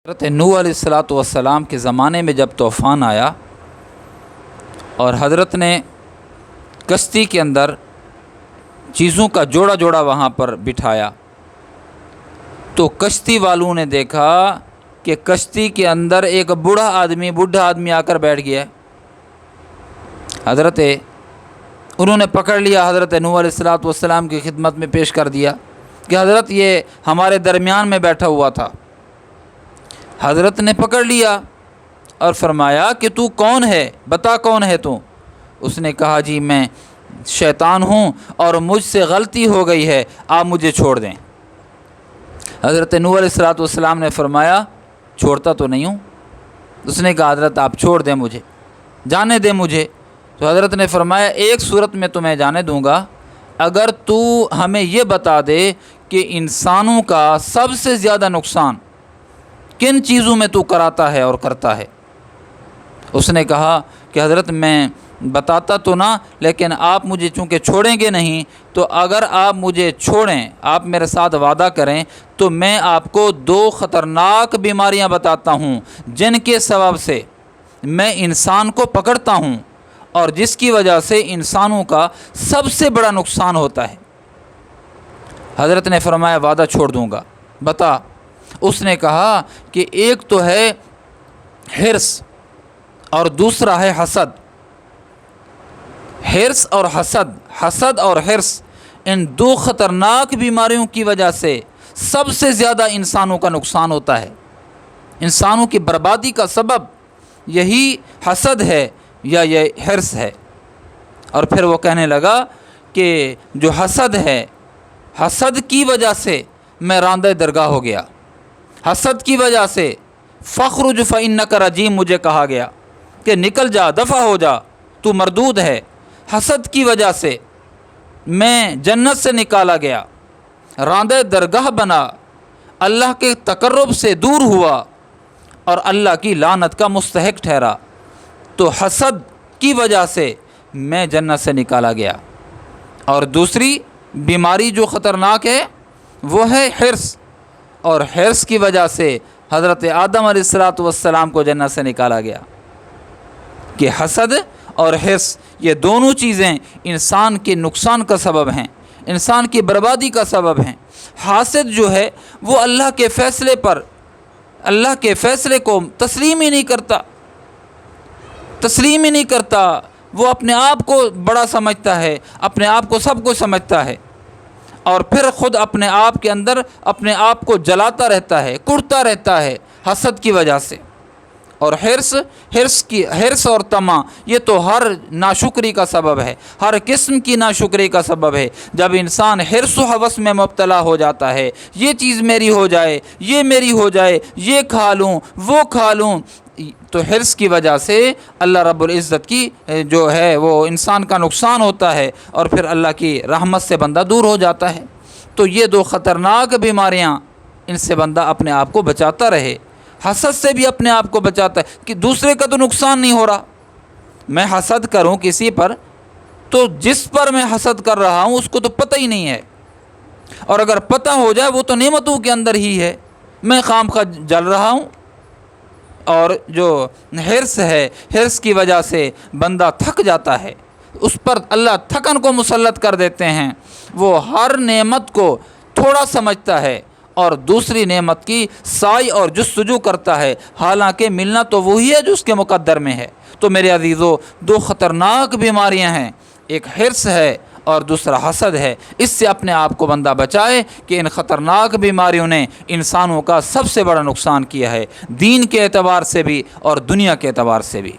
حضرت نوح علیہ الصلوۃ والسلام کے زمانے میں جب طوفان آیا اور حضرت نے کشتی کے اندر چیزوں کا جوڑا جوڑا وہاں پر بٹھایا تو کشتی والوں نے دیکھا کہ کشتی کے اندر ایک بوڑھا آدمی آ کر بیٹھ گیا. انہوں نے پکڑ لیا، حضرت نوح علیہ الصلوۃ والسلام کی خدمت میں پیش کر دیا کہ حضرت یہ ہمارے درمیان میں بیٹھا ہوا تھا. حضرت نے پکڑ لیا اور فرمایا کہ تو کون ہے، بتا کون ہے تو. اس نے کہا جی میں شیطان ہوں اور مجھ سے غلطی ہو گئی ہے، آپ مجھے چھوڑ دیں. حضرت نوح علیہ الصلوۃ والسلام نے فرمایا چھوڑتا تو نہیں ہوں. اس نے کہا حضرت آپ چھوڑ دیں، مجھے جانے دیں مجھے. تو حضرت نے فرمایا ایک صورت میں تمہیں جانے دوں گا، اگر تو ہمیں یہ بتا دے کہ انسانوں کا سب سے زیادہ نقصان کن چیزوں میں تو کراتا ہے اور کرتا ہے. اس نے کہا کہ حضرت میں بتاتا تو نہ، لیکن آپ مجھے چونکہ چھوڑیں گے نہیں، تو اگر آپ مجھے چھوڑیں، آپ میرے ساتھ وعدہ کریں تو میں آپ کو 2 خطرناک بیماریاں بتاتا ہوں جن کے سبب سے میں انسان کو پکڑتا ہوں اور جس کی وجہ سے انسانوں کا سب سے بڑا نقصان ہوتا ہے. حضرت نے فرمایا وعدہ چھوڑ دوں گا، بتا. اس نے کہا کہ ایک تو ہے حرص اور دوسرا ہے حسد. حرص اور حسد اور حرص، ان 2 خطرناک بیماریوں کی وجہ سے سب سے زیادہ انسانوں کا نقصان ہوتا ہے. انسانوں کی بربادی کا سبب یہی حسد ہے یا یہ حرص ہے. اور پھر وہ کہنے لگا کہ جو حسد ہے، حسد کی وجہ سے میں راندہ درگاہ ہو گیا. حسد کی وجہ سے فخرج فإنک رجیم مجھے کہا گیا کہ نکل جا، دفع ہو جا، تو مردود ہے. حسد کی وجہ سے میں جنت سے نکالا گیا، راندہ درگاہ بنا، اللہ کے تقرب سے دور ہوا اور اللہ کی لعنت کا مستحق ٹھہرا. تو حسد کی وجہ سے میں جنت سے نکالا گیا. اور دوسری بیماری جو خطرناک ہے وہ ہے حرص، اور حرص کی وجہ سے حضرت آدم علیہ الصلوۃ والسلام کو جنت سے نکالا گیا. کہ حسد اور حرص یہ دونوں چیزیں انسان کے نقصان کا سبب ہیں، انسان کی بربادی کا سبب ہیں. حاسد جو ہے وہ اللہ کے فیصلے پر، اللہ کے فیصلے کو تسلیم ہی نہیں کرتا. وہ اپنے آپ کو بڑا سمجھتا ہے، اپنے آپ کو سب کچھ سمجھتا ہے، اور پھر خود اپنے آپ کے اندر اپنے آپ کو جلاتا رہتا ہے، کڑتا رہتا ہے حسد کی وجہ سے. اور حرص اور طمع یہ تو ہر ناشکری کا سبب ہے، ہر قسم کی ناشکری کا سبب ہے. جب انسان حرص و ہوس میں مبتلا ہو جاتا ہے، یہ چیز میری ہو جائے، یہ میری ہو جائے، یہ کھا لوں، وہ کھا لوں، تو حرص کی وجہ سے اللہ رب العزت کی جو ہے وہ انسان کا نقصان ہوتا ہے، اور پھر اللہ کی رحمت سے بندہ دور ہو جاتا ہے. تو یہ 2 خطرناک بیماریاں، ان سے بندہ اپنے آپ کو بچاتا رہے. حسد سے بھی اپنے آپ کو بچاتا ہے کہ دوسرے کا تو نقصان نہیں ہو رہا. میں حسد کروں کسی پر تو جس پر میں حسد کر رہا ہوں اس کو تو پتہ ہی نہیں ہے، اور اگر پتہ ہو جائے وہ تو نعمتوں کے اندر ہی ہے، میں خامخواہ جل رہا ہوں. اور جو حرص ہے، حرص کی وجہ سے بندہ تھک جاتا ہے، اس پر اللہ تھکن کو مسلط کر دیتے ہیں. وہ ہر نعمت کو تھوڑا سمجھتا ہے اور دوسری نعمت کی سعی اور جستجو کرتا ہے، حالانکہ ملنا تو وہی ہے جو اس کے مقدر میں ہے. تو میرے عزیزو، 2 خطرناک بیماریاں ہیں، ایک حرص ہے اور دوسرا حسد ہے. اس سے اپنے آپ کو بندہ بچائے کہ ان خطرناک بیماریوں نے انسانوں کا سب سے بڑا نقصان کیا ہے، دین کے اعتبار سے بھی اور دنیا کے اعتبار سے بھی.